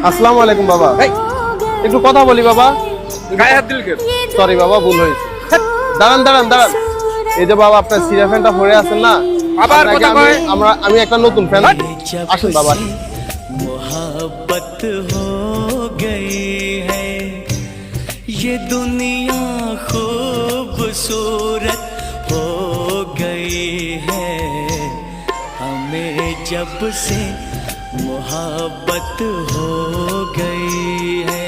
আসসালামু আলাইকুম বাবা। একটু কথা বলি বাবা। গায়ে হাত দিল কেন? সরি বাবা, ভুল হয়েছে। দাঁড়ান দাঁড়ান দাঁড়ান। এই যে বাবা আপনার সিরা ফ্যানটা পরে আছেন না, আবার কথা কয়। আমি একটা নতুন ফ্যান। আসুন বাবা। मोहब्बत हो गई है ये दुनिया खूबसूरत हो गई है हमें जब से मोहब्बत हो गई है।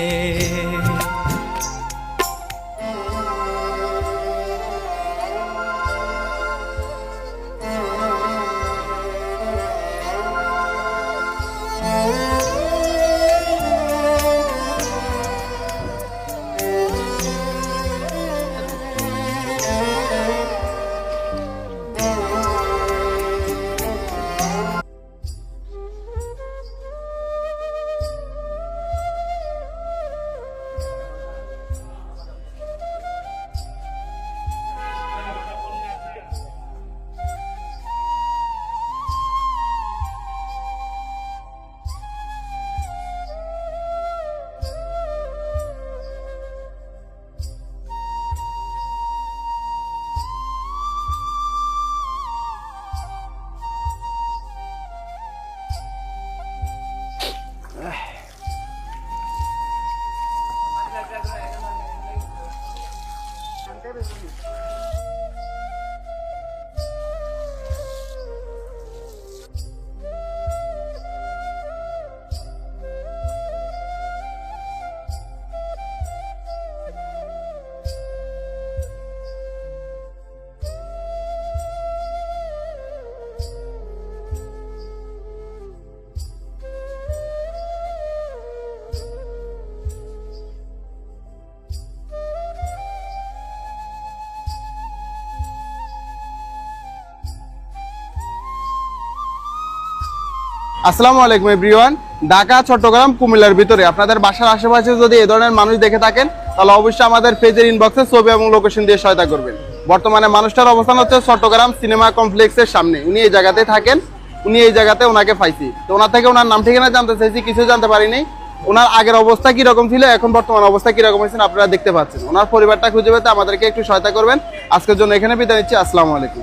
আসসালামু আলাইকুম এভরিওয়ান। ঢাকা, চট্টগ্রাম, কুমিল্লার ভিতরে আপনাদের বাসার আশেপাশে যদি এই ধরনের মানুষ দেখে থাকেন তাহলে অবশ্যই আমাদের পেজের ইনবক্সে ছবি এবং লোকেশন দিয়ে সহায়তা করবেন। বর্তমানে মানুষটার অবস্থান হচ্ছে চট্টগ্রাম সিনেমা কমপ্লেক্সের সামনে। উনি এই জায়গাতে থাকেন, উনি এই জায়গাতে ওনাকে পাইছি। তো ওনার থেকে ওনার নাম ঠিকানা জানতে চাইছি, কিছু জানতে পারিনি। ওনার আগের অবস্থা কিরকম ছিল, এখন বর্তমান অবস্থা কিরকম হয়েছে আপনারা দেখতে পাচ্ছেন। ওনার পরিবারটা খুঁজে পেতে আমাদেরকে একটু সহায়তা করবেন। আজকের জন্য এখানে বিদায় নিচ্ছি। আসসালামু আলাইকুম।